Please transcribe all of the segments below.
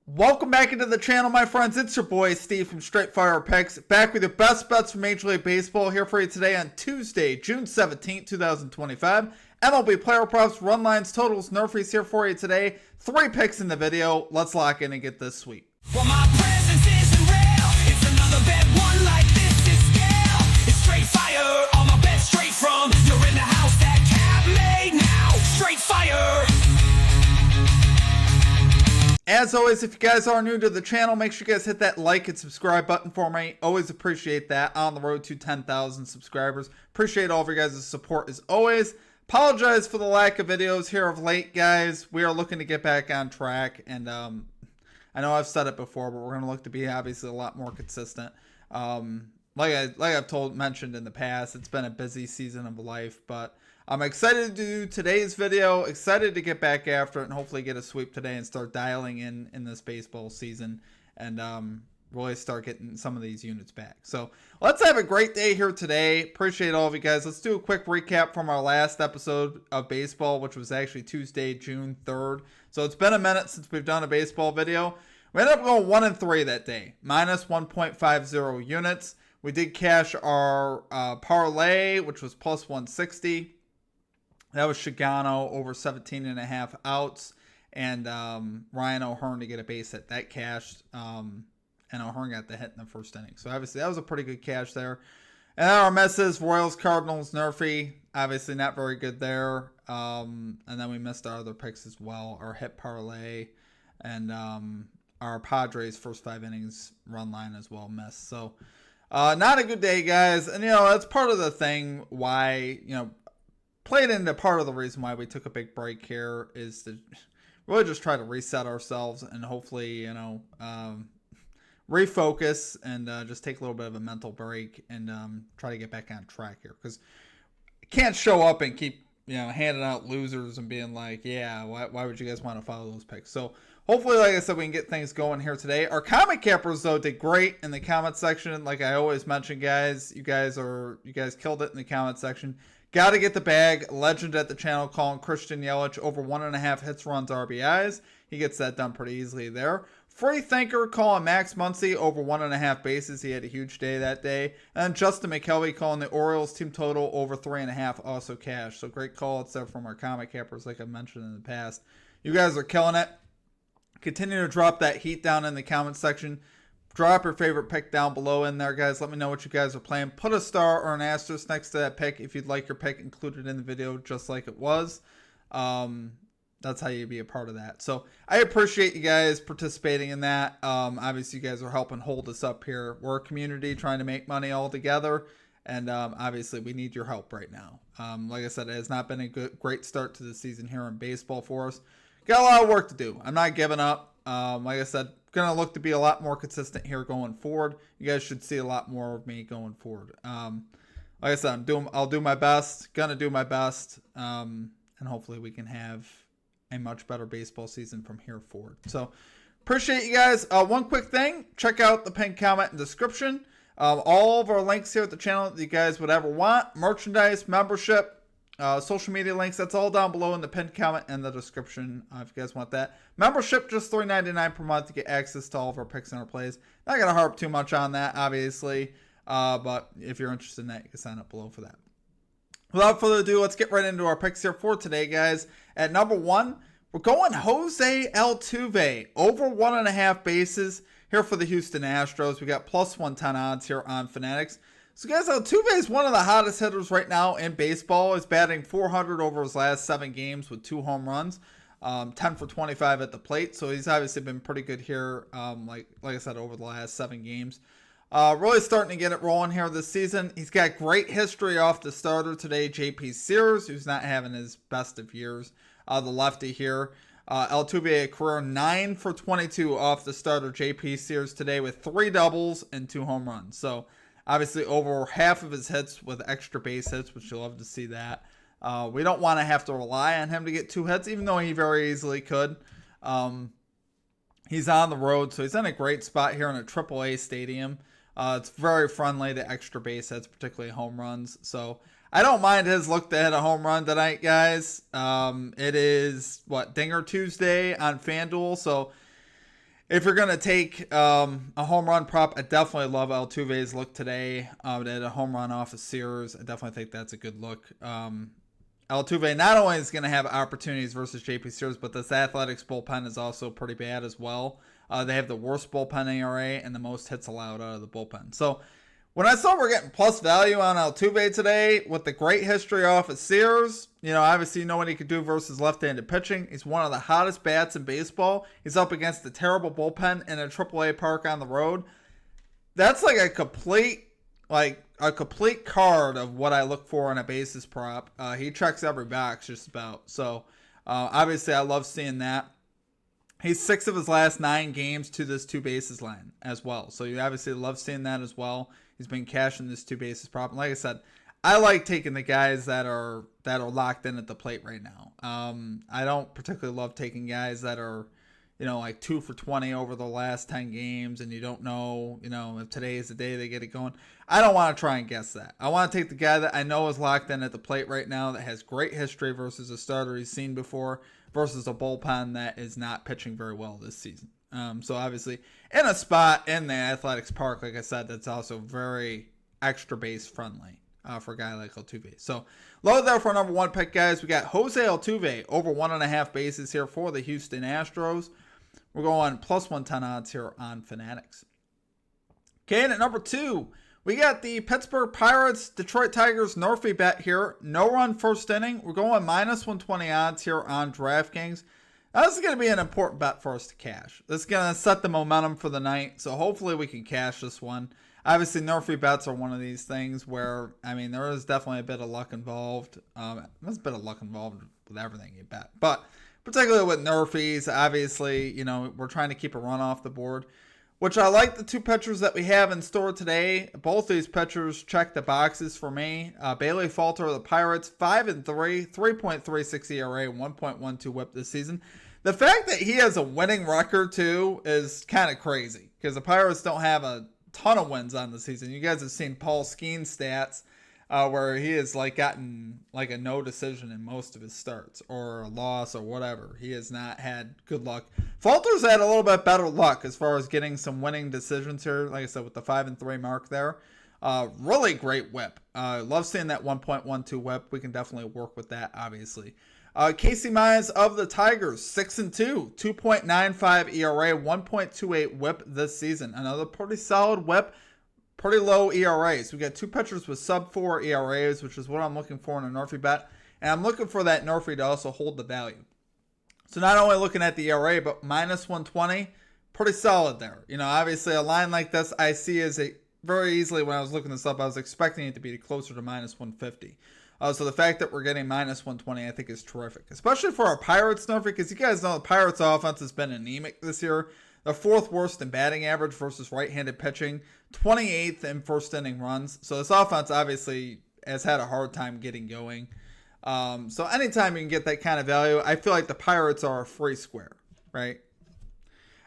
Welcome back into the channel, my friends. It's your boy Steve from Straight Fire Picks, back with the best bets from Major League Baseball here for you today on Tuesday, June 17th, 2025. MLB player props, run lines, totals, NRFIs here for you today. 3 picks in the video. Let's lock in and get this sweep. Well, my presence isn't real. It's another bad one like this is scale. It's straight fire. All my bets straight from. You're in the house that cat made now. Straight fire. As always, if you guys are new to the channel, make sure you guys hit that like and subscribe button for me. Always appreciate that. On the road to 10,000 subscribers. Appreciate all of your guys' support as always. Apologize for the lack of videos here of late, guys. We are looking to get back on track, and I know I've said it before, but we're going to look to be obviously a lot more consistent. Like I've mentioned in the past, it's been a busy season of life, but I'm excited to do today's video, excited to get back after it and hopefully get a sweep today and start dialing in this baseball season and really start getting some of these units back. So let's have a great day here today. Appreciate all of you guys. Let's do a quick recap from our last episode of baseball, which was actually Tuesday, June 3rd. So it's been a minute since we've done a baseball video. We ended up going 1-3 that day, minus 1.50 units. We did cash our parlay, which was plus 160. That was Shigano over 17.5 outs, and Ryan O'Hearn to get a base hit. That cashed, and O'Hearn got the hit in the first inning. So obviously that was a pretty good cash there. And then our misses, Royals, Cardinals, NRFI, obviously not very good there. And then we missed our other picks as well, our hit parlay, and our Padres first 5 innings run line as well missed. So not a good day, guys. And, that's part of the thing why, played into part of the reason why we took a big break here is to really just try to reset ourselves and hopefully, refocus and just take a little bit of a mental break and try to get back on track here. Because I can't show up and keep, handing out losers and being like, yeah, why would you guys want to follow those picks? So hopefully, like I said, we can get things going here today. Our comment cappers, though, did great in the comment section. Like I always mention, guys, you guys killed it in the comment section. Got to get the bag. Legend at the channel calling Christian Yelich over 1.5 hits, runs, RBIs. He gets that done pretty easily there. Free Thinker calling Max Muncy over 1.5 bases. He had a huge day that day. And Justin McKelvey calling the Orioles team total over 3.5, also cash. So great call. It's there from our comment cappers like I mentioned in the past. You guys are killing it. Continue to drop that heat down in the comment section. Drop your favorite pick down below in there, guys. Let me know what you guys are playing. Put a star or an asterisk next to that pick if you'd like your pick included in the video just like it was. That's how you be a part of that. So I appreciate you guys participating in that. Obviously, you guys are helping hold us up here. We're a community trying to make money all together. And obviously, we need your help right now. Like I said, it has not been a great start to the season here in baseball for us. Got a lot of work to do. I'm not giving up. Like I said, going to look to be a lot more consistent here going forward. You guys should see a lot more of me going forward. Like I said, I'll do my best. Going to do my best. And hopefully we can have a much better baseball season from here forward. So appreciate you guys. One quick thing. Check out the pinned comment and description. All of our links here at the channel that you guys would ever want. Merchandise, membership, social media links, that's all down below in the pinned comment and the description if you guys want that. Membership, just $3.99 per month to get access to all of our picks and our plays. Not going to harp too much on that, obviously, but if you're interested in that, you can sign up below for that. Without further ado, let's get right into our picks here for today, guys. At number 1, we're going Jose Altuve, over 1.5 bases here for the Houston Astros. We got plus 110 odds here on Fanatics. So, guys, Altuve is one of the hottest hitters right now in baseball. He's batting .400 over his last 7 games with 2 home runs, 10 for 25 at the plate. So he's obviously been pretty good here, like I said, over the last 7 games. Really starting to get it rolling here this season. He's got great history off the starter today, J.P. Sears, who's not having his best of years. The lefty here. Altuve, a career 9 for 22 off the starter, J.P. Sears today with 3 doubles and 2 home runs. So obviously over half of his hits with extra base hits, which you'll love to see that. We don't want to have to rely on him to get 2 hits, even though he very easily could. He's on the road, so he's in a great spot here in a AAA stadium. It's very friendly to extra base hits, particularly home runs. So I don't mind his look to hit a home run tonight, guys. It is, Dinger Tuesday on FanDuel. So If you're going to take a home run prop, I definitely love Altuve's look today. They had a home run off of Sears. I definitely think that's a good look. Altuve not only is going to have opportunities versus JP Sears, but this Athletics bullpen is also pretty bad as well. They have the worst bullpen ERA and the most hits allowed out of the bullpen. So when I saw we're getting plus value on Altuve today with the great history off of Sears, obviously you know what he could do versus left-handed pitching. He's one of the hottest bats in baseball. He's up against a terrible bullpen in a AAA park on the road. That's like a complete card of what I look for in a basis prop. He checks every box just about. So obviously I love seeing that. He's 6 of his last 9 games to this 2 bases line as well. So you obviously love seeing that as well. He's been cashing this 2 bases prop. And like I said, I like taking the guys that are locked in at the plate right now. I don't particularly love taking guys that are, like 2 for 20 over the last 10 games, and you don't know, if today is the day they get it going. I don't want to try and guess that. I want to take the guy that I know is locked in at the plate right now, that has great history versus a starter he's seen before, versus a bullpen that is not pitching very well this season. So obviously, in a spot in the Athletics Park, like I said, that's also very extra base friendly for a guy like Altuve. So load there for our number 1 pick, guys. We got Jose Altuve over 1.5 bases here for the Houston Astros. We're going plus 110 odds here on Fanatics. Okay, and at number 2, we got the Pittsburgh Pirates, Detroit Tigers NRFI bet here. No run first inning. We're going minus 120 odds here on DraftKings. Now, this is going to be an important bet for us to cash. This is going to set the momentum for the night, so hopefully we can cash this one. Obviously, NRFI bets are one of these things where, there is definitely a bit of luck involved. There's a bit of luck involved with everything you bet. But particularly with NRFIs, obviously, we're trying to keep a run off the board, which I like the 2 pitchers that we have in store today. Both these pitchers check the boxes for me. Bailey Falter of the Pirates, 5-3, 3.36 ERA, 1.12 whip this season. The fact that he has a winning record, too, is kind of crazy because the Pirates don't have a ton of wins on the season. You guys have seen Paul Skeen's stats where he has gotten a no decision in most of his starts or a loss or whatever. He has not had good luck. Falter's had a little bit better luck as far as getting some winning decisions here. Like I said, with the 5-3 mark there. Really great whip. Love seeing that 1.12 whip. We can definitely work with that, obviously. Casey Mize of the Tigers, 6-2, 2.95 ERA, 1.28 whip this season. Another pretty solid whip, pretty low ERAs. We got 2 pitchers with sub-4 ERAs, which is what I'm looking for in a NRFI bet. And I'm looking for that NRFI to also hold the value. So not only looking at the ERA, but minus 120, pretty solid there. Obviously a line like this I see as very easily when I was looking this up, I was expecting it to be closer to minus 150. So the fact that we're getting minus 120, I think, is terrific, especially for our Pirates NRFI, because you guys know the Pirates offense has been anemic this year. The 4th worst in batting average versus right-handed pitching, 28th in first inning runs. So this offense obviously has had a hard time getting going. So anytime you can get that kind of value, I feel like the Pirates are a free square, right?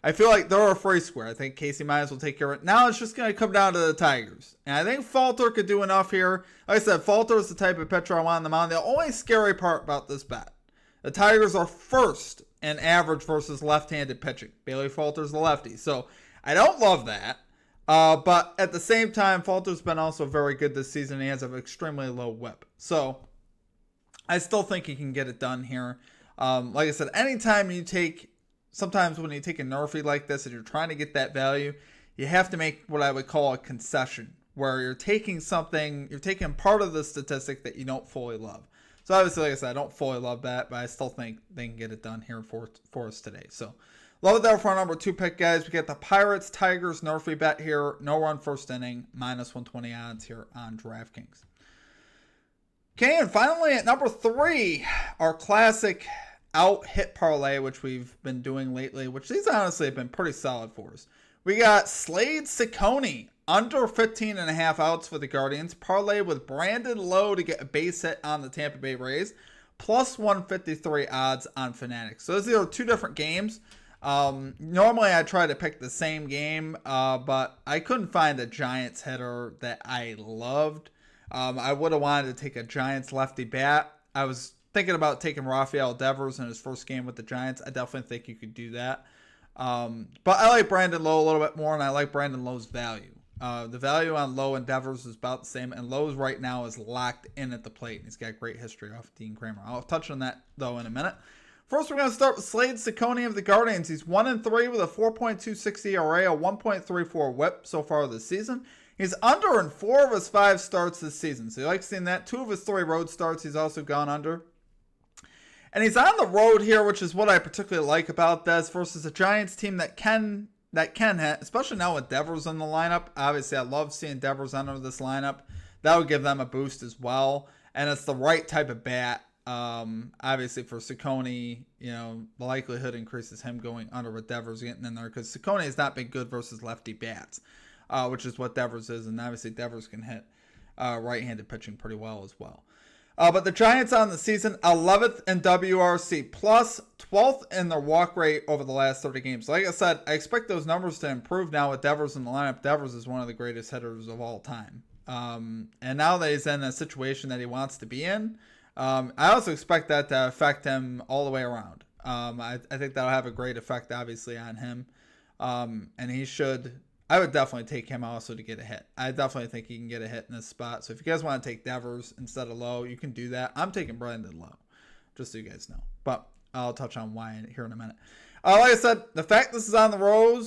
I feel like they're a free square. I think Casey Mize will take care of it. Now it's just going to come down to the Tigers. And I think Falter could do enough here. Like I said, Falter is the type of pitcher I want on the mound. The only scary part about this bet, the Tigers are first in average versus left-handed pitching. Bailey Falter's the lefty. So I don't love that. But at the same time, Falter's been also very good this season. He has an extremely low whip. So I still think he can get it done here. Like I said, anytime you take... Sometimes when you take a NRFI like this and you're trying to get that value, you have to make what I would call a concession, where you're taking part of the statistic that you don't fully love. So obviously, like I said, I don't fully love that, but I still think they can get it done here for us today. So love it there for our number 2 pick, guys. We get the Pirates, Tigers, NRFI bet here. No run first inning, minus 120 odds here on DraftKings. Okay, and finally at number 3, our classic out hit parlay, which we've been doing lately, which these honestly have been pretty solid for us. We got Slade Ciccone under 15.5 outs for the Guardians, parlay with Brandon Lowe to get a base hit on the Tampa Bay Rays, plus 153 odds on Fanatics. So these are 2 different games. Normally I try to pick the same game, but I couldn't find a Giants hitter that I loved. I would have wanted to take a Giants lefty bat. I was thinking about taking Rafael Devers in his first game with the Giants. I definitely think you could do that. But I like Brandon Lowe a little bit more, and I like Brandon Lowe's value. The value on Lowe and Devers is about the same, and Lowe's right now is locked in at the plate. He's got great history off Dean Kramer. I'll touch on that, though, in a minute. First, we're going to start with Slade Cecconi of the Guardians. He's 1-3 with a 4.26 ERA, a 1.34 WHIP so far this season. He's under in 4 of his 5 starts this season, so you like seeing that. 2 of his 3 road starts, he's also gone under. And he's on the road here, which is what I particularly like about this, versus a Giants team that can hit, especially now with Devers in the lineup. Obviously, I love seeing Devers under this lineup. That would give them a boost as well. And it's the right type of bat. Obviously, for Cecconi, the likelihood increases him going under with Devers getting in there, because Cecconi has not been good versus lefty bats, which is what Devers is. And obviously, Devers can hit right-handed pitching pretty well as well. But the Giants on the season, 11th in WRC plus, 12th in their walk rate over the last 30 games. Like I said, I expect those numbers to improve now with Devers in the lineup. Devers is one of the greatest hitters of all time. And now that he's in a situation that he wants to be in, I also expect that to affect him all the way around. I think that'll have a great effect, obviously, on him. And he should... I would definitely take him also to get a hit. I definitely think he can get a hit in this spot. So if you guys want to take Devers instead of Lowe, you can do that. I'm taking Brandon Lowe, just so you guys know. But I'll touch on why here in a minute. Like I said, the fact this is on the road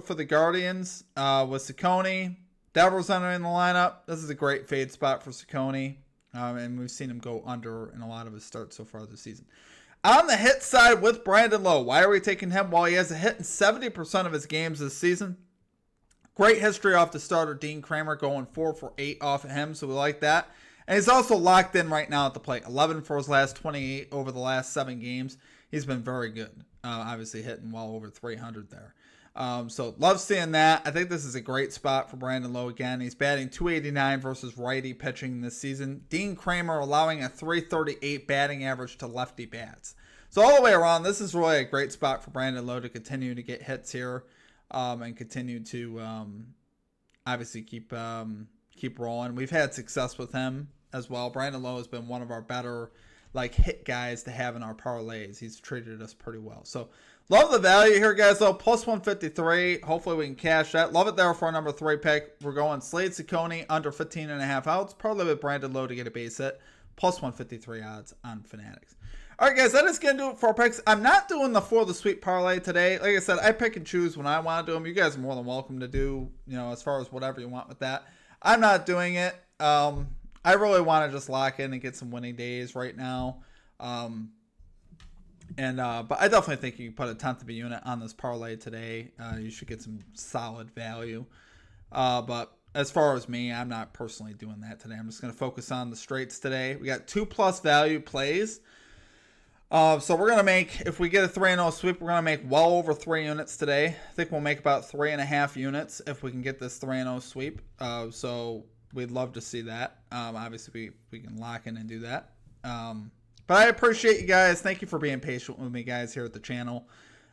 for the Guardians with Cecconi, Devers entering the lineup. This is a great fade spot for Cecconi, and we've seen him go under in a lot of his starts so far this season. On the hit side with Brandon Lowe, why are we taking him? Well, he has a hit in 70% of his games this season. Great history off the starter, Dean Kramer, going 4 for 8 off of him, so we like that. And he's also locked in right now at the plate. 11 for his last 28 over the last 7 games. He's been very good. Obviously hitting well over 300 there. So love seeing that. I think this is a great spot for Brandon Lowe again. He's batting .289 versus righty pitching this season. Dean Kramer allowing a .338 batting average to lefty bats. So all the way around, this is really a great spot for Brandon Lowe to continue to get hits here, and continue to obviously keep rolling. We've had success with him as well. Brandon Lowe has been one of our better hit guys to have in our parlays. He's treated us pretty well. So love the value here, guys, though. Plus 153. Hopefully we can cash that. Love it there for our number 3 pick. We're going Slade Cecconi under 15.5 outs. Parlay with Brandon Lowe to get a base hit. Plus 153 odds on Fanatics. All right, guys, that is going to do it for our picks. I'm not doing the For the Sweet parlay today. Like I said, I pick and choose when I want to do them. You guys are more than welcome to do, as far as whatever you want with that. I'm not doing it. I really want to just lock in and get some winning days right now. But I definitely think you can put a 10th of a unit on this parlay today. You should get some solid value. But as far as me, I'm not personally doing that today. I'm just going to focus on the straights today. We got 2+ value plays. So we're going to make, if we get a 3-0 sweep, we're going to make well over 3 units today. I think we'll make about 3.5 units if we can get this 3-0 sweep. So we'd love to see that. Obviously, we can lock in and do that. But I appreciate you guys. Thank you for being patient with me, guys, here at the channel.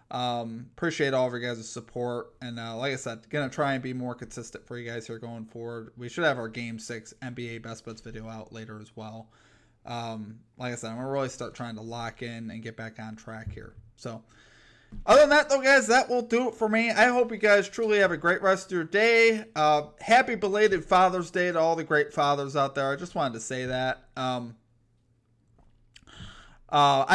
Appreciate all of your guys' support. And like I said, going to try and be more consistent for you guys here going forward. We should have our Game 6 NBA Best Bets video out later as well. Like I said, I'm going to really start trying to lock in and get back on track here. So, other than that, though, guys, that will do it for me. I hope you guys truly have a great rest of your day. Happy belated Father's Day to all the great fathers out there. I just wanted to say that. I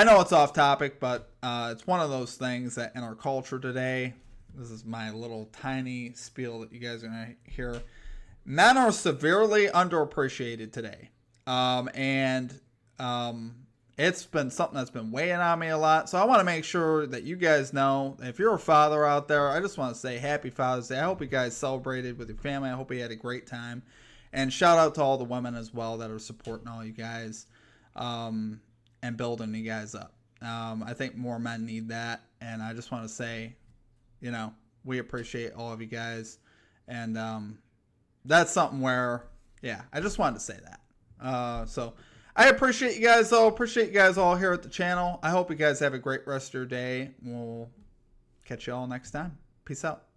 know it's off topic, but it's one of those things that in our culture today, this is my little tiny spiel that you guys are going to hear. Men are severely underappreciated today. It's been something that's been weighing on me a lot. So I want to make sure that you guys know, if you're a father out there, I just want to say happy Father's Day. I hope you guys celebrated with your family. I hope you had a great time. And shout out to all the women as well that are supporting all you guys, and building you guys up. I think more men need that. And I just want to say, we appreciate all of you guys. And that's something where, I just wanted to say that. So I appreciate you guys, though. Appreciate you guys all here at the channel. I hope you guys have a great rest of your day. We'll catch you all next time. Peace out.